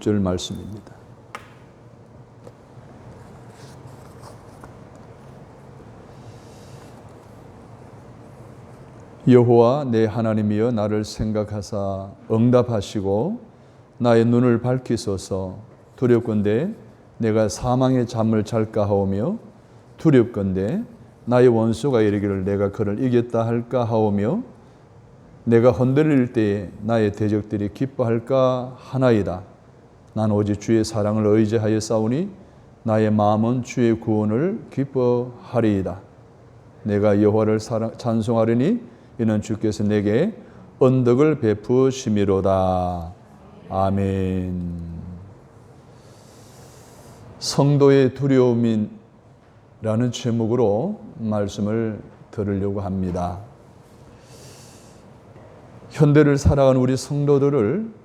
6절 말씀입니다. 여호와 내 하나님이여 나를 생각하사 응답하시고 나의 눈을 밝히소서. 두렵건대 내가 사망의 잠을 잘까 하오며 두렵건대 나의 원수가 이르기를 내가 그를 이겼다 할까 하오며 내가 흔들릴 때에 나의 대적들이 기뻐할까 하나이다. 난 오직 주의 사랑을 의지하여 싸우니 나의 마음은 주의 구원을 기뻐하리이다. 내가 여호와를 찬송하리니 이는 주께서 내게 언덕을 베푸심이로다. 아멘. 성도의 두려움이라는 제목으로 말씀을 들으려고 합니다. 현대를 살아가는 우리 성도들을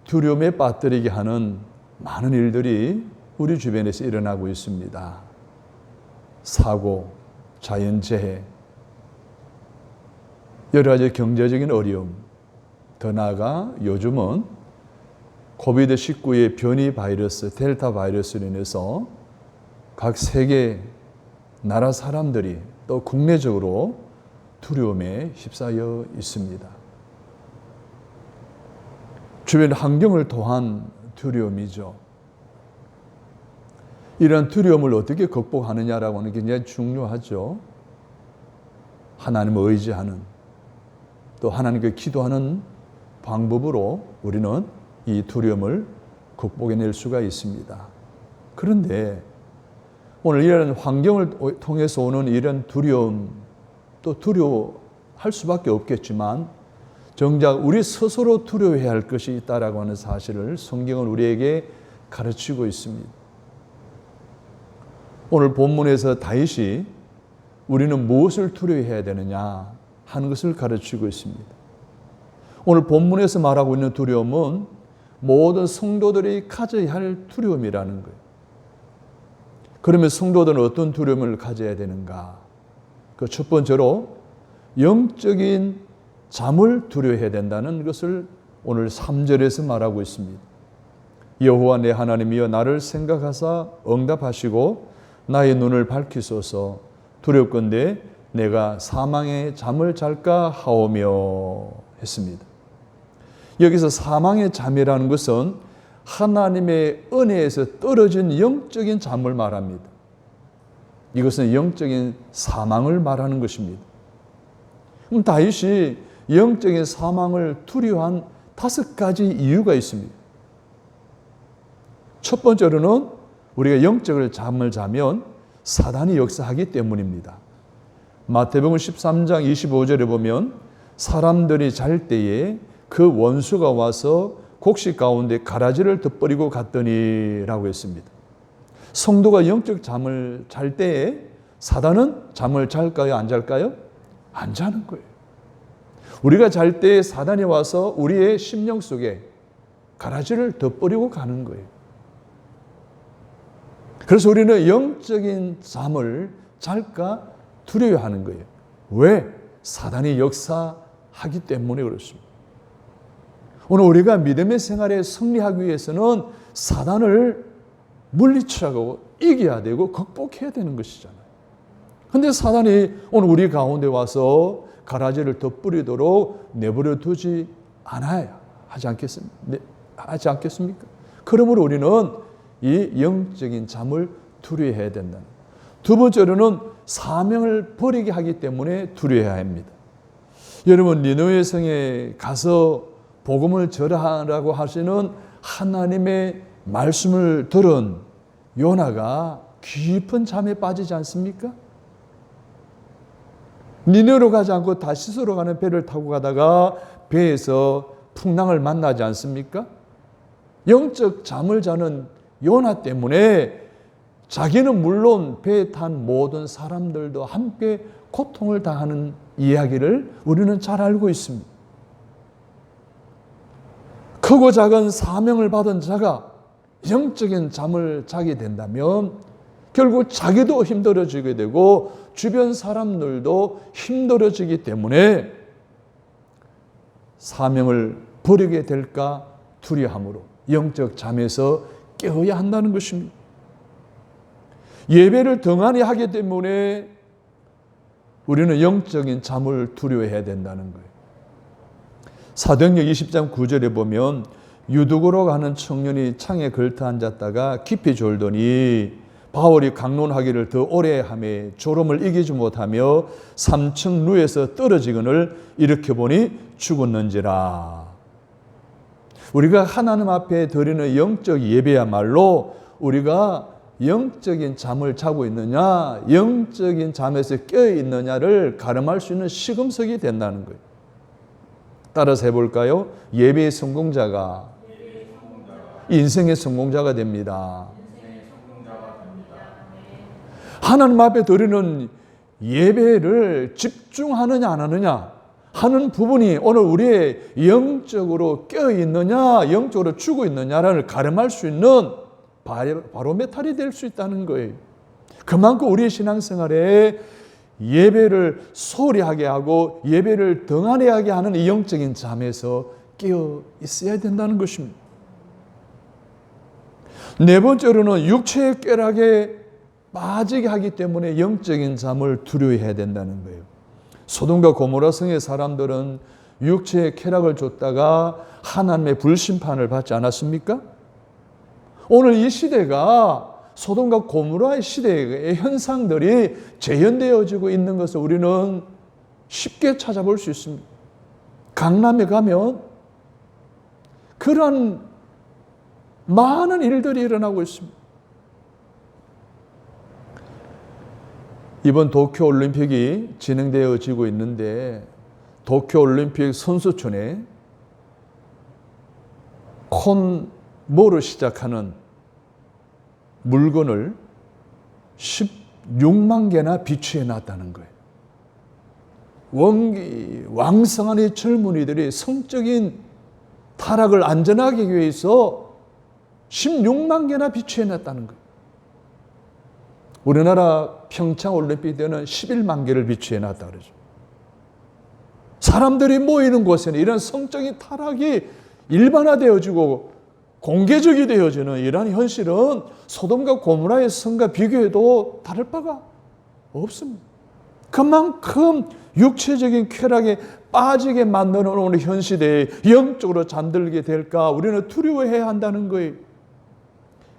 두려움에 빠뜨리게 하는 많은 일들이 우리 주변에서 일어나고 있습니다. 사고, 자연재해, 여러 가지 경제적인 어려움, 더 나아가 요즘은 코비드-19의 변이 바이러스, 델타 바이러스로 인해서 각 세계 나라 사람들이 또 국내적으로 두려움에 휩싸여 있습니다. 주변 환경을 토한 두려움이죠. 이런 두려움을 어떻게 극복하느냐라고 하는 게 굉장히 중요하죠. 하나님을 의지하는, 또 하나님께 기도하는 방법으로 우리는 이 두려움을 극복해낼 수가 있습니다. 그런데 오늘 이런 환경을 통해서 오는 이런 두려움, 또 두려워할 수밖에 없겠지만 정작 우리 스스로 두려워해야 할 것이 있다라고 하는 사실을 성경은 우리에게 가르치고 있습니다. 오늘 본문에서 다윗이 우리는 무엇을 두려워해야 되느냐 하는 것을 가르치고 있습니다. 오늘 본문에서 말하고 있는 두려움은 모든 성도들이 가져야 할 두려움이라는 거예요. 그러면 성도들은 어떤 두려움을 가져야 되는가? 그 첫 번째로 영적인 잠을 두려워해야 된다는 것을 오늘 3절에서 말하고 있습니다. 여호와 내 하나님이여 나를 생각하사 응답하시고 나의 눈을 밝히소서. 두렵건대 내가 사망의 잠을 잘까 하오며 했습니다. 여기서 사망의 잠이라는 것은 하나님의 은혜에서 떨어진 영적인 잠을 말합니다. 이것은 영적인 사망을 말하는 것입니다. 그럼 다윗이 영적인 사망을 두려워한 5가지 이유가 있습니다. 첫 번째로는 우리가 영적인 잠을 자면 사단이 역사하기 때문입니다. 마태복음 13장 25절에 보면 사람들이 잘 때에 그 원수가 와서 곡식 가운데 가라지를 덧버리고 갔더니 라고 했습니다. 성도가 영적 잠을 잘 때에 사단은 잠을 잘까요? 안 잘까요? 안 자는 거예요. 우리가 잘 때에 사단이 와서 우리의 심령 속에 가라지를 덧버리고 가는 거예요. 그래서 우리는 영적인 잠을 잘까 두려워하는 거예요. 왜? 사단이 역사하기 때문에 그렇습니다. 오늘 우리가 믿음의 생활에 승리하기 위해서는 사단을 물리치라고 이겨야 되고 극복해야 되는 것이잖아요. 그런데 사단이 오늘 우리 가운데 와서 가라지를 덧뿌리도록 내버려 두지 않아야 하지 않겠습니까? 그러므로 우리는 이 영적인 잠을 두려워해야 된다. 두 번째로는 사명을 버리게 하기 때문에 두려워해야 합니다. 여러분 니느웨 성에 가서 복음을 전하라고 하시는 하나님의 말씀을 들은 요나가 깊은 잠에 빠지지 않습니까? 니느웨로 가지 않고 다시스로 가는 배를 타고 가다가 배에서 풍랑을 만나지 않습니까? 영적 잠을 자는 요나 때문에 자기는 물론 배에 탄 모든 사람들도 함께 고통을 당하는 이야기를 우리는 잘 알고 있습니다. 크고 작은 사명을 받은 자가 영적인 잠을 자게 된다면 결국 자기도 힘들어지게 되고 주변 사람들도 힘들어지기 때문에 사명을 버리게 될까 두려함으로 영적 잠에서 깨어야 한다는 것입니다. 예배를 등한히 하기 때문에 우리는 영적인 잠을 두려워해야 된다는 거예요. 사도행전 20장 9절에 보면 유두고로 가는 청년이 창에 걸터 앉았다가 깊이 졸더니 바울이 강론하기를 더 오래 하며 졸음을 이기지 못하며 3층 루에서 떨어지거늘 일으켜보니 죽었는지라. 우리가 하나님 앞에 드리는 영적 예배야말로 우리가 영적인 잠을 자고 있느냐, 영적인 잠에서 깨어 있느냐를 가늠할 수 있는 시금석이 된다는 거예요. 따라서 해볼까요? 예배의 성공자가 인생의 성공자가 됩니다. 하나님 앞에 드리는 예배를 집중하느냐 안 하느냐 하는 부분이 오늘 우리의 영적으로 깨어 있느냐, 영적으로 죽어 있느냐를 가늠할 수 있는 바로메탈이 될 수 있다는 거예요. 그만큼 우리의 신앙생활에 예배를 소홀히 하게 하고 예배를 등한히 하게 하는 이 영적인 잠에서 깨어 있어야 된다는 것입니다. 네 번째로는 육체의 쾌락에 빠지게 하기 때문에 영적인 잠을 두려워해야 된다는 거예요. 소돔과 고모라 성의 사람들은 육체의 쾌락을 쫓다가 하나님의 불심판을 받지 않았습니까? 오늘 이 시대가 소돔과 고모라의 시대의 현상들이 재현되어지고 있는 것을 우리는 쉽게 찾아볼 수 있습니다. 강남에 가면 그런 많은 일들이 일어나고 있습니다. 이번 도쿄올림픽이 진행되어지고 있는데 도쿄올림픽 선수촌에 콘모를 시작하는 물건을 16만 개나 비추해 놨다는 거예요. 왕성한 이 젊은이들이 성적인 타락을 안전하게 하기 위해서 16만 개나 비추해 놨다는 거예요. 우리나라 평창올림픽 때는 11만 개를 비추해 놨다 그러죠. 사람들이 모이는 곳에는 이런 성적인 타락이 일반화되어지고 공개적이 되어지는 이러한 현실은 소돔과 고모라의 성과 비교해도 다를 바가 없습니다. 그만큼 육체적인 쾌락에 빠지게 만드는 오늘 현 시대에 영적으로 잠들게 될까 우리는 두려워해야 한다는 거예요.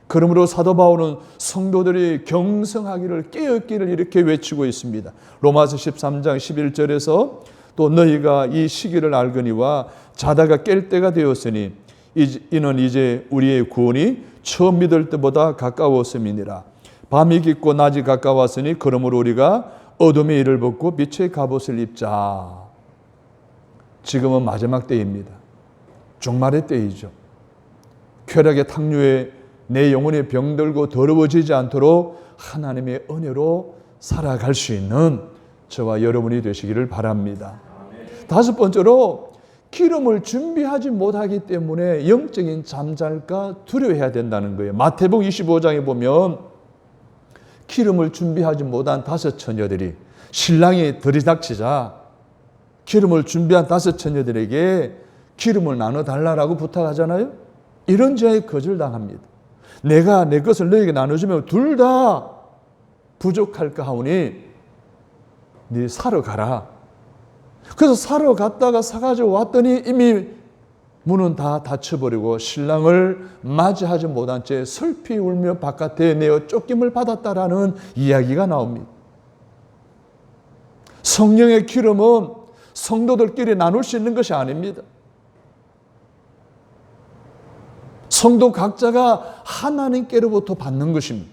그러므로 사도 바울은 성도들이 경성하기를 깨었기를 이렇게 외치고 있습니다. 로마서 13장 11절에서 또 너희가 이 시기를 알거니와 자다가 깰 때가 되었으니 이는 이제 우리의 구원이 처음 믿을 때보다 가까웠음이니라. 밤이 깊고 낮이 가까웠으니 그러므로 우리가 어둠의 일을 벗고 빛의 갑옷을 입자. 지금은 마지막 때입니다. 종말의 때이죠. 쾌락의 탕류에 내 영혼이 병들고 더러워지지 않도록 하나님의 은혜로 살아갈 수 있는 저와 여러분이 되시기를 바랍니다. 다섯 번째로 기름을 준비하지 못하기 때문에 영적인 잠잘까 두려워해야 된다는 거예요. 마태복음 25장에 보면 기름을 준비하지 못한 5 처녀들이 신랑이 들이닥치자 기름을 준비한 5 처녀들에게 기름을 나눠달라고 부탁하잖아요. 이런 자에 거절당합니다. 내가 내 것을 너에게 나눠주면 둘 다 부족할까 하오니 네 사러 가라. 그래서 사러 갔다가 사가지고 왔더니 이미 문은 다 닫혀버리고 신랑을 맞이하지 못한 채 슬피 울며 바깥에 내어 쫓김을 받았다라는 이야기가 나옵니다. 성령의 기름은 성도들끼리 나눌 수 있는 것이 아닙니다. 성도 각자가 하나님께로부터 받는 것입니다.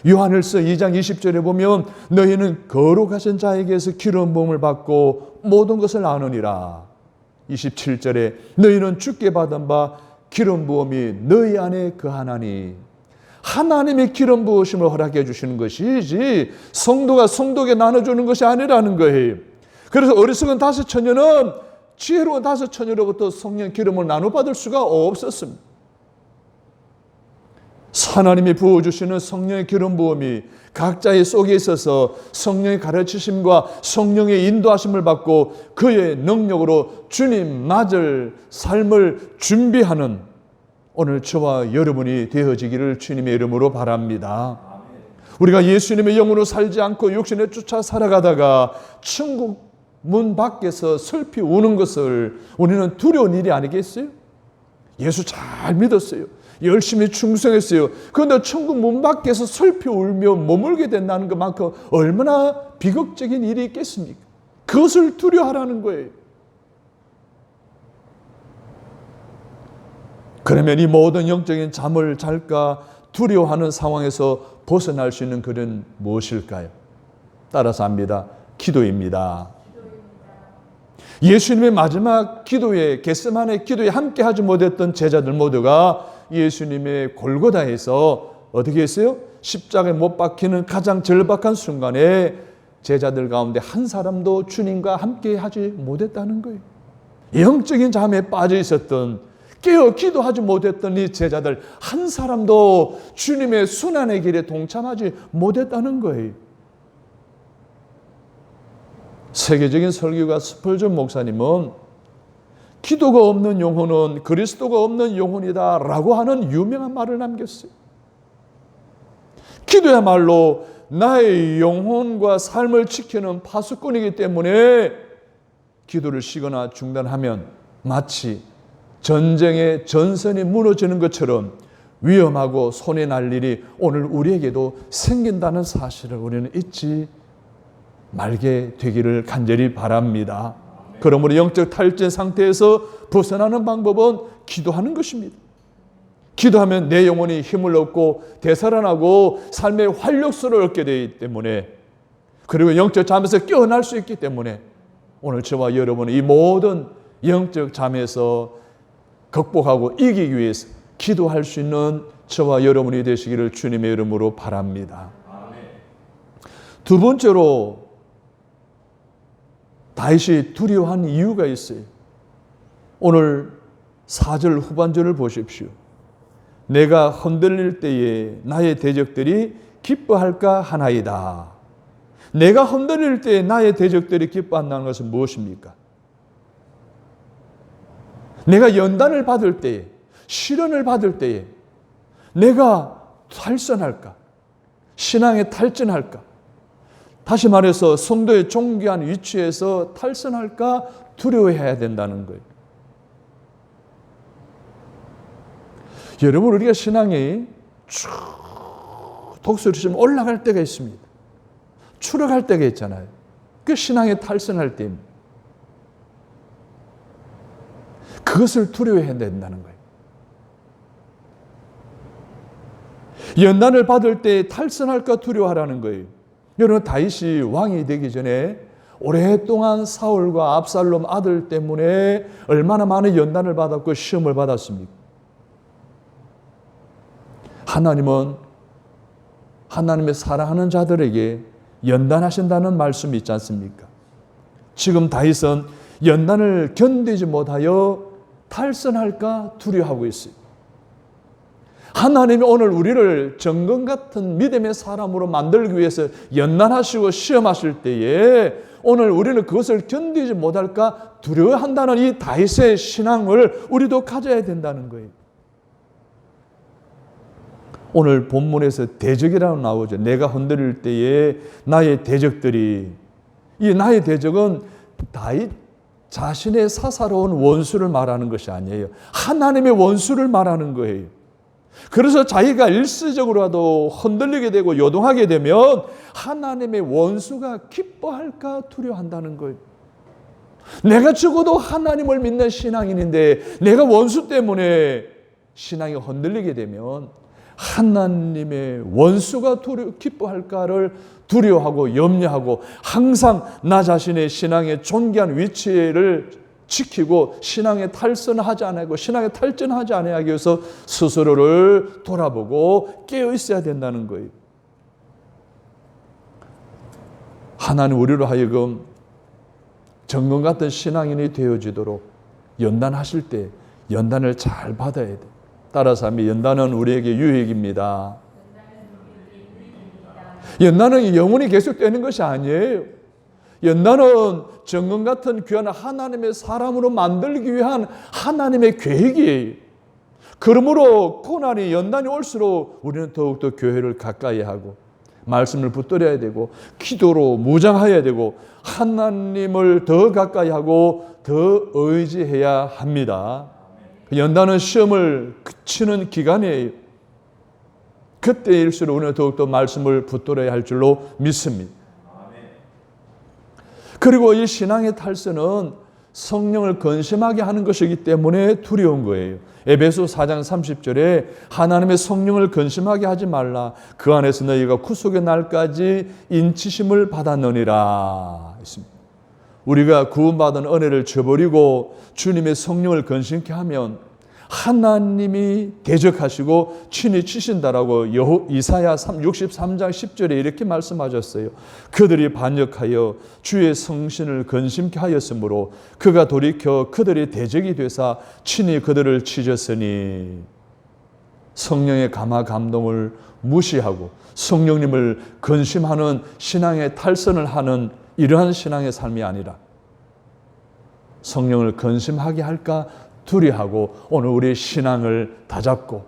요한일서 2장 20절에 보면 너희는 거룩하신 자에게서 기름 부음을 받고 모든 것을 아느니라. 27절에 너희는 주께 받은 바 기름 부음이 너희 안에 거하나니. 하나님의 기름 부으심을 허락해 주시는 것이지 성도가 성도에게 나눠주는 것이 아니라는 거예요. 그래서 어리석은 5 처녀는 지혜로운 5 처녀로부터 성령 기름을 나눠받을 수가 없었습니다. 하나님이 부어주시는 성령의 기름 부음이 각자의 속에 있어서 성령의 가르치심과 성령의 인도하심을 받고 그의 능력으로 주님 맞을 삶을 준비하는 오늘 저와 여러분이 되어지기를 주님의 이름으로 바랍니다. 우리가 예수님의 영으로 살지 않고 육신에 쫓아 살아가다가 천국 문 밖에서 슬피 우는 것을 우리는 두려운 일이 아니겠어요? 예수 잘 믿었어요. 열심히 충성했어요. 그런데 천국 문 밖에서 슬피 울며 머물게 된다는 것만큼 얼마나 비극적인 일이 있겠습니까? 그것을 두려워하라는 거예요. 그러면 이 모든 영적인 잠을 잘까 두려워하는 상황에서 벗어날 수 있는 길은 무엇일까요? 따라서 합니다. 기도입니다. 예수님의 마지막 기도에, 겟세마네 기도에 함께 하지 못했던 제자들 모두가 예수님의 골고다에서 어떻게 했어요? 십자가에 못 박히는 가장 절박한 순간에 제자들 가운데 한 사람도 주님과 함께 하지 못했다는 거예요. 영적인 잠에 빠져 있었던, 깨어 기도하지 못했던 이 제자들 한 사람도 주님의 순환의 길에 동참하지 못했다는 거예요. 세계적인 설교가 스펄전 목사님은 기도가 없는 영혼은 그리스도가 없는 영혼이다 라고 하는 유명한 말을 남겼어요. 기도야말로 나의 영혼과 삶을 지키는 파수꾼이기 때문에 기도를 쉬거나 중단하면 마치 전쟁의 전선이 무너지는 것처럼 위험하고 손해 날 일이 오늘 우리에게도 생긴다는 사실을 우리는 잊지 말게 되기를 간절히 바랍니다. 그러므로 영적 탈진 상태에서 벗어나는 방법은 기도하는 것입니다. 기도하면 내 영혼이 힘을 얻고 되살아나고 삶의 활력소를 얻게 되기 때문에, 그리고 영적 잠에서 깨어날 수 있기 때문에 오늘 저와 여러분은 이 모든 영적 잠에서 극복하고 이기기 위해서 기도할 수 있는 저와 여러분이 되시기를 주님의 이름으로 바랍니다. 두 번째로 다윗이 두려워한 이유가 있어요. 오늘 4절 후반절을 보십시오. 내가 흔들릴 때에 나의 대적들이 기뻐할까 하나이다. 내가 흔들릴 때에 나의 대적들이 기뻐한다는 것은 무엇입니까? 내가 연단을 받을 때에, 시련을 받을 때에 내가 탈선할까? 신앙에 탈진할까? 다시 말해서 성도의 존귀한 위치에서 탈선할까 두려워해야 된다는 거예요. 여러분, 우리가 신앙이 쭉 독수리처럼 올라갈 때가 있습니다. 추락할 때가 있잖아요. 그 신앙에 탈선할 때입니다. 그것을 두려워해야 된다는 거예요. 연단을 받을 때 탈선할까 두려워하라는 거예요. 여러분, 다윗이 왕이 되기 전에 오랫동안 사울과 압살롬 아들 때문에 얼마나 많은 연단을 받았고 시험을 받았습니까? 하나님은 하나님의 사랑하는 자들에게 연단하신다는 말씀이 있지 않습니까? 지금 다윗은 연단을 견디지 못하여 탈선할까 두려워하고 있어요. 하나님이 오늘 우리를 정금 같은 믿음의 사람으로 만들기 위해서 연단하시고 시험하실 때에 오늘 우리는 그것을 견디지 못할까 두려워한다는 이 다윗의 신앙을 우리도 가져야 된다는 거예요. 오늘 본문에서 대적이라고 나오죠. 내가 흔들릴 때에 나의 대적들이, 이 나의 대적은 다윗 자신의 사사로운 원수를 말하는 것이 아니에요. 하나님의 원수를 말하는 거예요. 그래서 자기가 일시적으로라도 흔들리게 되고 요동하게 되면 하나님의 원수가 기뻐할까 두려워한다는 거예요. 내가 적어도 하나님을 믿는 신앙인인데 내가 원수 때문에 신앙이 흔들리게 되면 하나님의 원수가 기뻐할까를 두려워하고 염려하고 항상 나 자신의 신앙의 존귀한 위치를 지키고 신앙에 탈선하지 않고 신앙에 탈진하지 않기 위해서 스스로를 돌아보고 깨어 있어야 된다는 거예요. 하나님 우리로 하여금 정금 같은 신앙인이 되어지도록 연단하실 때 연단을 잘 받아야 돼요. 따라서 하면 연단은 우리에게 유익입니다. 연단은 영원히 계속되는 것이 아니에요. 연단은 정금 같은 귀한 하나님의 사람으로 만들기 위한 하나님의 계획이에요. 그러므로 고난이 연단이 올수록 우리는 더욱더 교회를 가까이 하고 말씀을 붙들어야 되고 기도로 무장해야 되고 하나님을 더 가까이 하고 더 의지해야 합니다. 연단은 시험을 그치는 기간이에요. 그때일수록 우리는 더욱더 말씀을 붙들어야 할 줄로 믿습니다. 그리고 이 신앙의 탈선은 성령을 근심하게 하는 것이기 때문에 두려운 거예요. 에베소 4장 30절에 하나님의 성령을 근심하게 하지 말라. 그 안에서 너희가 구속의 날까지 인치심을 받았느니라 했습니다. 우리가 구원받은 은혜를 저버리고 주님의 성령을 근심케 하면 하나님이 대적하시고 친히 치신다라고 이사야 63장 10절에 이렇게 말씀하셨어요. 그들이 반역하여 주의 성신을 근심케 하였으므로 그가 돌이켜 그들의 대적이 되사 친히 그들을 치셨으니, 성령의 감화 감동을 무시하고 성령님을 근심하는 신앙의 탈선을 하는 이러한 신앙의 삶이 아니라 성령을 근심하게 할까 두려워하고 오늘 우리의 신앙을 다잡고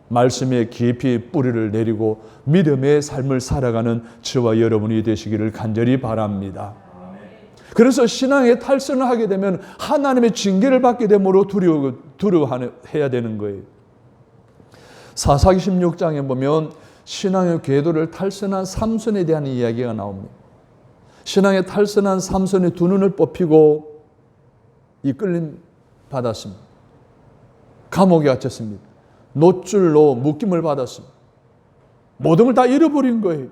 말씀에 깊이 뿌리를 내리고 믿음의 삶을 살아가는 저와 여러분이 되시기를 간절히 바랍니다. 그래서 신앙의 탈선을 하게 되면 하나님의 징계를 받게 되므로 두려워해야 되는 거예요. 사사기 16장에 보면 신앙의 궤도를 탈선한 삼손에 대한 이야기가 나옵니다. 신앙의 탈선한 삼손의 두 눈을 뽑히고 이끌림 받았습니다. 감옥에 갇혔습니다. 노줄로 묶임을 받았습니다. 모든 걸 다 잃어버린 거예요.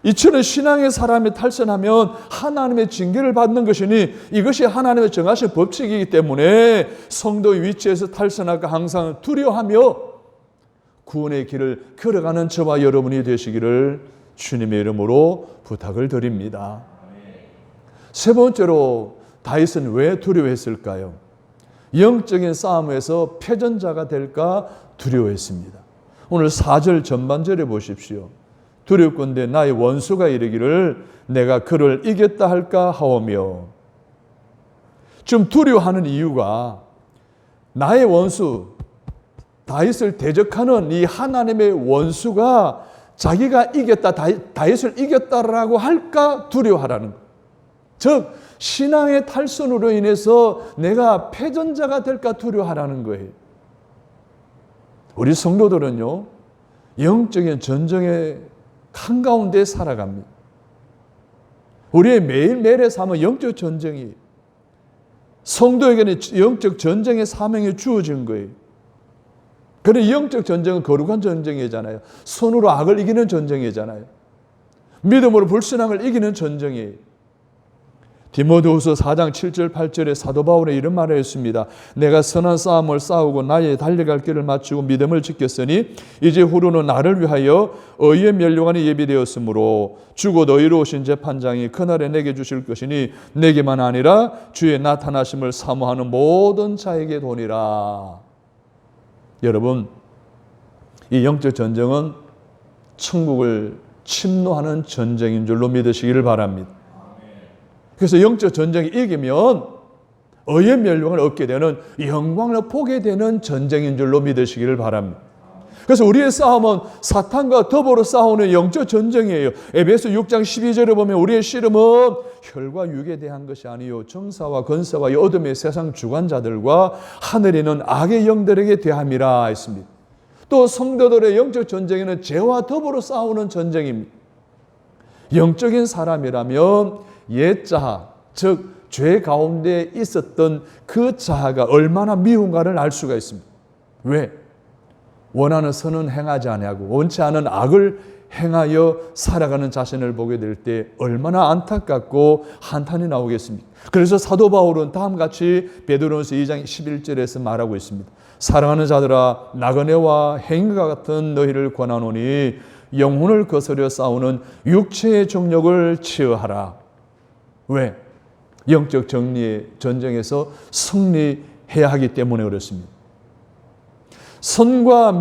이처럼 신앙의 사람이 탈선하면 하나님의 징계를 받는 것이니 이것이 하나님의 정하신 법칙이기 때문에 성도의 위치에서 탈선할까 항상 두려워하며 구원의 길을 걸어가는 저와 여러분이 되시기를 주님의 이름으로 부탁을 드립니다. 세 번째로 다윗은 왜 두려워했을까요? 영적인 싸움에서 패전자가 될까 두려워했습니다. 오늘 4절 전반절에 보십시오. 두렵건대 나의 원수가 이르기를 내가 그를 이겼다 할까 하오며. 좀 두려워하는 이유가 나의 원수, 다윗을 대적하는 이 하나님의 원수가 자기가 이겼다, 다윗을 이겼다라고 할까 두려워하라는 것. 즉 신앙의 탈선으로 인해서 내가 패전자가 될까 두려워하라는 거예요. 우리 성도들은요, 영적인 전쟁의 한가운데 살아갑니다. 우리의 매일매일의 삶은 영적 전쟁이, 성도에게는 영적 전쟁의 사명이 주어진 거예요. 그런데 영적 전쟁은 거룩한 전쟁이잖아요. 손으로 악을 이기는 전쟁이잖아요. 믿음으로 불신앙을 이기는 전쟁이에요. 디모데후서 4장 7절 8절에 사도 바울의 이런 말을 했습니다. 내가 선한 싸움을 싸우고 나의 달려갈 길을 마치고 믿음을 지켰으니 이제 후로는 나를 위하여 의의 면류관이 예비되었으므로 주고 너희로 오신 재판장이 그날에 내게 주실 것이니 내게만 아니라 주의 나타나심을 사모하는 모든 자에게 도니라. 여러분, 이 영적 전쟁은 천국을 침노하는 전쟁인 줄로 믿으시기를 바랍니다. 그래서 영적 전쟁이 이기면 의의 멸망을 얻게 되는 영광을 보게 되는 전쟁인 줄로 믿으시기를 바랍니다. 그래서 우리의 싸움은 사탄과 더불어 싸우는 영적 전쟁이에요. 에베소 6장 12절에 보면 우리의 씨름은 혈과 육에 대한 것이 아니요 정사와 권세와 어둠의 세상 주관자들과 하늘에 있는 악의 영들에게 대함이라 했습니다. 또 성도들의 영적 전쟁에는 죄와 더불어 싸우는 전쟁입니다. 영적인 사람이라면 옛 자아, 즉 죄 가운데 있었던 그 자아가 얼마나 미운가를 알 수가 있습니다. 왜? 원하는 선은 행하지 아니하고 원치 않은 악을 행하여 살아가는 자신을 보게 될 때 얼마나 안타깝고 한탄이 나오겠습니까? 그래서 사도 바울은 다음같이 베드로전서 2장 11절에서 말하고 있습니다. 사랑하는 자들아, 나그네와 행위가 같은 너희를 권하노니 영혼을 거스려 싸우는 육체의 정욕을 치어하라. 왜? 영적 전쟁에서 승리해야 하기 때문에 그렇습니다. 선과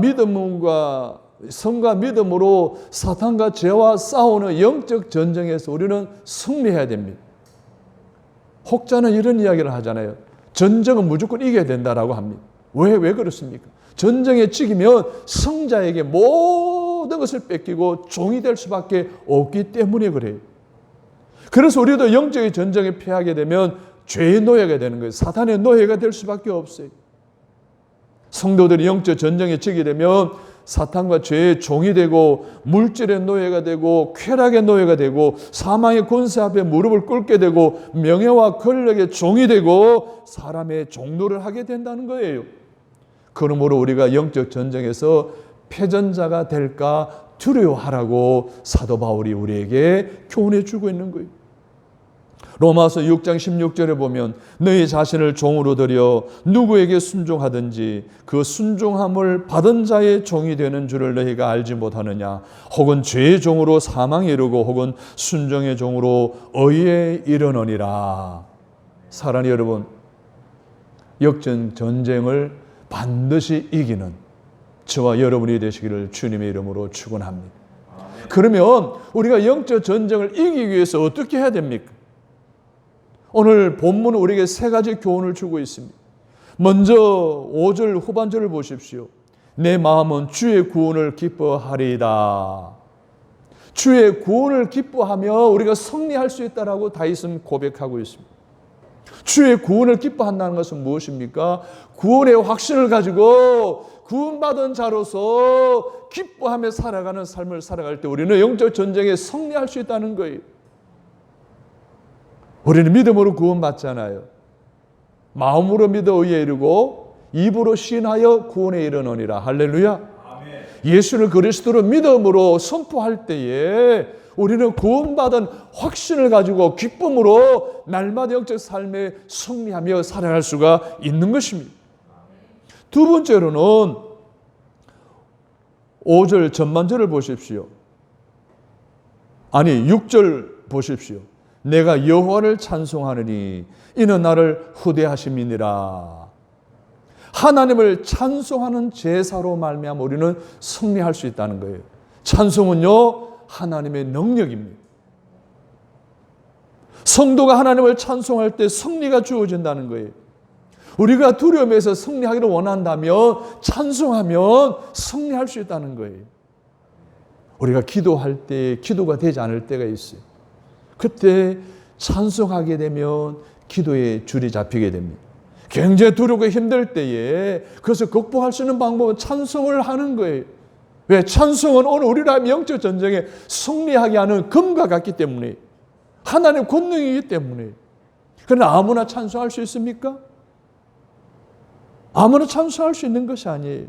믿음으로 사탄과 죄와 싸우는 영적 전쟁에서 우리는 승리해야 됩니다. 혹자는 이런 이야기를 하잖아요. 전쟁은 무조건 이겨야 된다라고 합니다. 왜 그렇습니까? 전쟁에 지기면 성자에게 모든 것을 뺏기고 종이 될 수밖에 없기 때문에 그래요. 그래서 우리도 영적인 전쟁에 패하게 되면 죄의 노예가 되는 거예요. 사탄의 노예가 될 수밖에 없어요. 성도들이 영적 전쟁에 지게 되면 사탄과 죄의 종이 되고 물질의 노예가 되고 쾌락의 노예가 되고 사망의 권세 앞에 무릎을 꿇게 되고 명예와 권력의 종이 되고 사람의 종노를 하게 된다는 거예요. 그러므로 우리가 영적 전쟁에서 패전자가 될까 두려워하라고 사도 바울이 우리에게 교훈해 주고 있는 거예요. 로마서 6장 16절에 보면 너희 자신을 종으로 들여 누구에게 순종하든지 그 순종함을 받은 자의 종이 되는 줄을 너희가 알지 못하느냐. 혹은 죄의 종으로 사망에 이르고 혹은 순종의 종으로 의에 이르느니라. 사랑하는 여러분, 역전 전쟁을 반드시 이기는 저와 여러분이 되시기를 주님의 이름으로 축원합니다. 그러면 우리가 영적 전쟁을 이기기 위해서 어떻게 해야 됩니까? 오늘 본문은 우리에게 세 가지 교훈을 주고 있습니다. 먼저 5절 후반절을 보십시오. 내 마음은 주의 구원을 기뻐하리이다. 주의 구원을 기뻐하며 우리가 승리할 수 있다라고 다윗은 고백하고 있습니다. 주의 구원을 기뻐한다는 것은 무엇입니까? 구원의 확신을 가지고 구원받은 자로서 기뻐하며 살아가는 삶을 살아갈 때 우리는 영적 전쟁에 승리할 수 있다는 거예요. 우리는 믿음으로 구원받잖아요. 마음으로 믿어 의에 이르고 입으로 시인하여 구원에 이르느니라. 할렐루야. 아멘. 예수를 그리스도로 믿음으로 선포할 때에 우리는 구원받은 확신을 가지고 기쁨으로 날마다 영적 삶에 승리하며 살아갈 수가 있는 것입니다. 두 번째로는 5절 전반절을 보십시오. 아니 6절 보십시오. 내가 여호와를 찬송하느니 이는 나를 후대하심이니라. 하나님을 찬송하는 제사로 말미암아 우리는 승리할 수 있다는 거예요. 찬송은요 하나님의 능력입니다. 성도가 하나님을 찬송할 때 승리가 주어진다는 거예요. 우리가 두려움에서 승리하기를 원한다면 찬송하면 승리할 수 있다는 거예요. 우리가 기도할 때 기도가 되지 않을 때가 있어요. 그때 찬송하게 되면 기도에 줄이 잡히게 됩니다. 굉장히 두렵고 힘들 때에 그것을 극복할 수 있는 방법은 찬송을 하는 거예요. 왜? 찬송은 오늘 우리나라의 영적 전쟁에 승리하게 하는 검과 같기 때문에 하나님의 권능이기 때문에. 그러나 아무나 찬송할 수 있습니까? 아무나 찬송할 수 있는 것이 아니에요.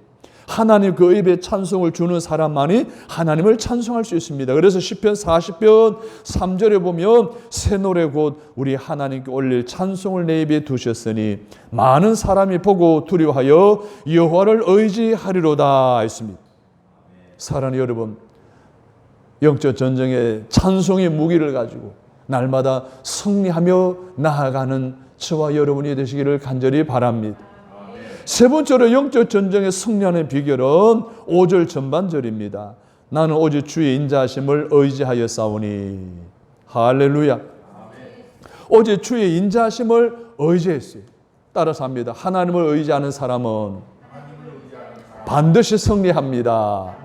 하나님 그 입에 찬송을 주는 사람만이 하나님을 찬송할 수 있습니다. 그래서 시편 40편 3절에 보면 새 노래 곧 우리 하나님께 올릴 찬송을 내 입에 두셨으니 많은 사람이 보고 두려워하여 여호와를 의지하리로다 했습니다. 사랑하는 여러분, 영적 전쟁의 찬송의 무기를 가지고 날마다 승리하며 나아가는 저와 여러분이 되시기를 간절히 바랍니다. 세 번째로 영적 전쟁에 승리하는 비결은 5절 전반절입니다. 나는 오직 주의 인자하심을 의지하여 싸우니. 할렐루야. 아멘. 오직 주의 인자하심을 의지했어요. 따라서 합니다. 하나님을 의지하는 사람은 반드시 승리합니다.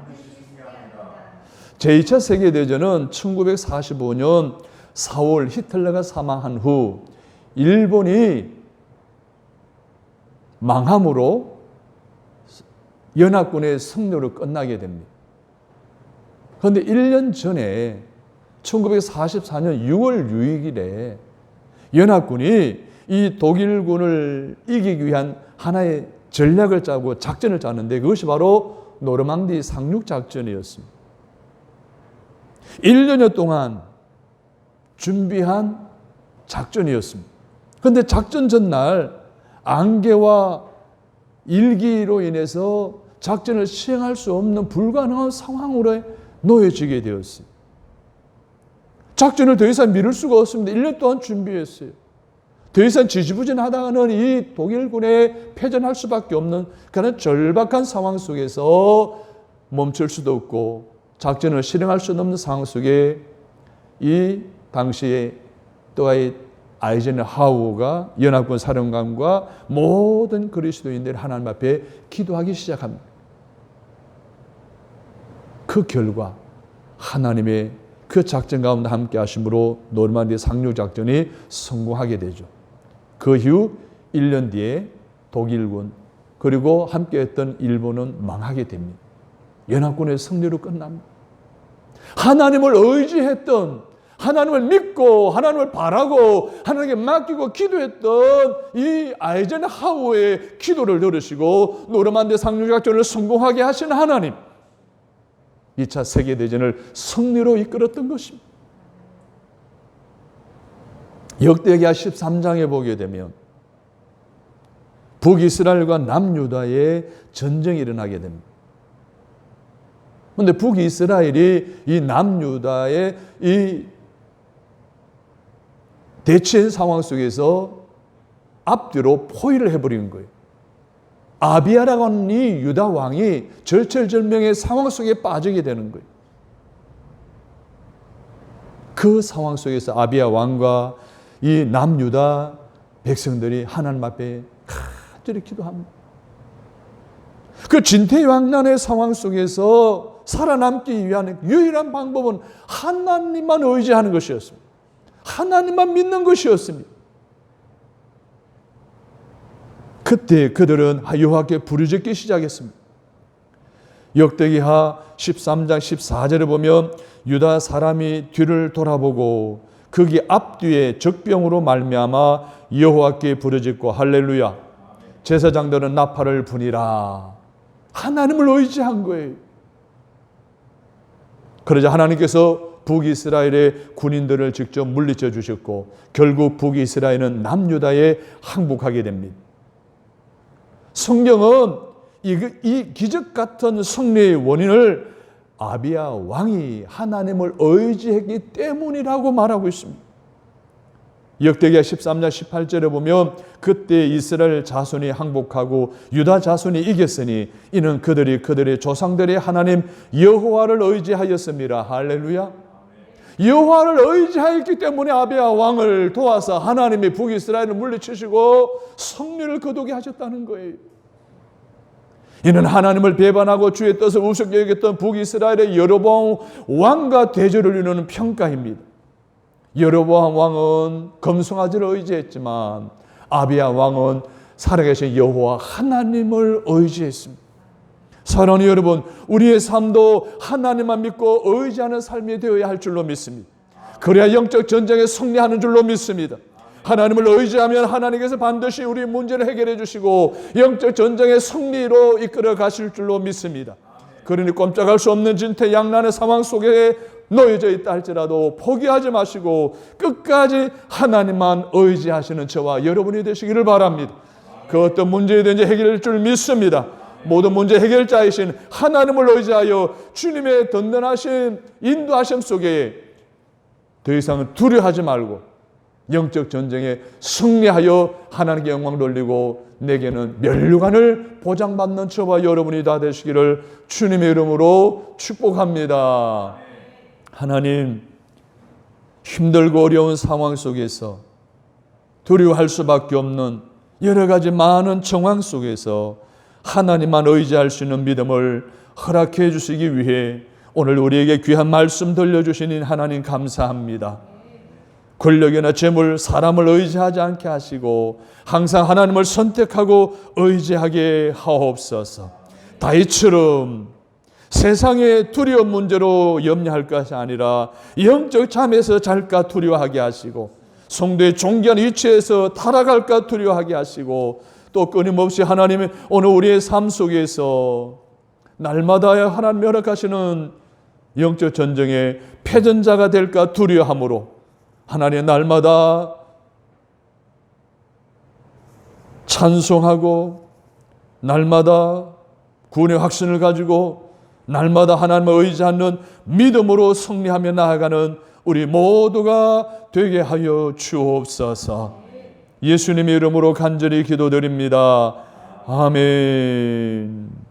제2차 세계대전은 1945년 4월 히틀러가 사망한 후 일본이 망함으로 연합군의 승리로 끝나게 됩니다. 그런데 1년 전에 1944년 6월 6일에 연합군이 이 독일군을 이기기 위한 하나의 전략을 짜고 작전을 짰는데 그것이 바로 노르망디 상륙작전이었습니다. 1년여 동안 준비한 작전이었습니다. 그런데 작전 전날 안개와 일기로 인해서 작전을 시행할 수 없는 불가능한 상황으로 놓여지게 되었어요. 작전을 더 이상 미룰 수가 없습니다. 1년 동안 준비했어요. 더 이상 지지부진하다가는 이 독일군에 패전할 수밖에 없는 그런 절박한 상황 속에서 멈출 수도 없고 작전을 실행할 수 없는 상황 속에 이 당시에 또한 아이젠하워가 연합군 사령관과 모든 그리스도인들이 하나님 앞에 기도하기 시작합니다. 그 결과 하나님의 그 작전 가운데 함께 하심으로 노르만디 상륙 작전이 성공하게 되죠. 그 후 1년 뒤에 독일군 그리고 함께했던 일본은 망하게 됩니다. 연합군의 승리로 끝납니다. 하나님을 의지했던, 하나님을 믿고 하나님을 바라고 하나님께 맡기고 기도했던 이 아이젠하워의 기도를 들으시고 노르만디 상륙 작전을 성공하게 하신 하나님, 2차 세계대전을 승리로 이끌었던 것입니다. 역대기하 13장에 보게 되면 북이스라엘과 남유다의 전쟁이 일어나게 됩니다. 그런데 북이스라엘이 이 남유다의 이 대치한 상황 속에서 앞뒤로 포위를 해버리는 거예요. 아비야라고 하는 이 유다 왕이 절체절명의 상황 속에 빠지게 되는 거예요. 그 상황 속에서 아비야 왕과 이 남유다 백성들이 하나님 앞에 간절히 기도합니다. 그 진퇴양난의 상황 속에서 살아남기 위한 유일한 방법은 하나님만 의지하는 것이었습니다. 하나님만 믿는 것이었습니다. 그때 그들은 여호와께 부르짖기 시작했습니다. 역대기하 13장 14절에 보면 유다 사람이 뒤를 돌아보고 거기 앞뒤에 적병으로 말미암아 여호와께 부르짖고 할렐루야 제사장들은 나팔을 부니라. 하나님을 의지한 거예요. 그러자 하나님께서 북이스라엘의 군인들을 직접 물리쳐 주셨고 결국 북이스라엘은 남유다에 항복하게 됩니다. 성경은 이 기적 같은 승리의 원인을 아비야 왕이 하나님을 의지했기 때문이라고 말하고 있습니다. 역대기하 13장 18절에 보면 그때 이스라엘 자손이 항복하고 유다 자손이 이겼으니 이는 그들의 조상들의 하나님 여호와를 의지하였습니다. 할렐루야. 여호와를 의지하였기 때문에 아비야 왕을 도와서 하나님이 북이스라엘을 물리치시고 승리를 거두게 하셨다는 거예요. 이는 하나님을 배반하고 주의 뜻을 우습게 여겼던 북이스라엘의 여로보암 왕과 대조를 이루는 평가입니다. 여로보암 왕은 검성아지를 의지했지만 아비야 왕은 살아계신 여호와 하나님을 의지했습니다. 사랑하는 여러분, 우리의 삶도 하나님만 믿고 의지하는 삶이 되어야 할 줄로 믿습니다. 그래야 영적 전쟁에 승리하는 줄로 믿습니다. 하나님을 의지하면 하나님께서 반드시 우리 문제를 해결해 주시고 영적 전쟁의 승리로 이끌어 가실 줄로 믿습니다. 그러니 꼼짝할 수 없는 진퇴양난의 상황 속에 놓여져 있다 할지라도 포기하지 마시고 끝까지 하나님만 의지하시는 저와 여러분이 되시기를 바랍니다. 그 어떤 문제든지 해결할 줄 믿습니다. 모든 문제 해결자이신 하나님을 의지하여 주님의 든든하신 인도하심 속에 더 이상 두려워하지 말고 영적 전쟁에 승리하여 하나님께 영광 돌리고 내게는 면류관을 보장받는 저와 여러분이 다 되시기를 주님의 이름으로 축복합니다. 하나님, 힘들고 어려운 상황 속에서 두려워할 수밖에 없는 여러 가지 많은 정황 속에서 하나님만 의지할 수 있는 믿음을 허락해 주시기 위해 오늘 우리에게 귀한 말씀 들려주시니 하나님 감사합니다. 권력이나 재물, 사람을 의지하지 않게 하시고 항상 하나님을 선택하고 의지하게 하옵소서. 다윗처럼 세상의 두려운 문제로 염려할 것이 아니라 영적 잠에서 잘까 두려워하게 하시고 성도의 존귀한 위치에서 타락할까 두려워하게 하시고 또 끊임없이 하나님의 오늘 우리의 삶 속에서 날마다 하나님 허락하시는 영적 전쟁의 패전자가 될까 두려워함으로 하나님 날마다 찬송하고 날마다 구원의 확신을 가지고 날마다 하나님을 의지하는 믿음으로 승리하며 나아가는 우리 모두가 되게 하여 주옵소서. 예수님의 이름으로 간절히 기도드립니다. 아멘.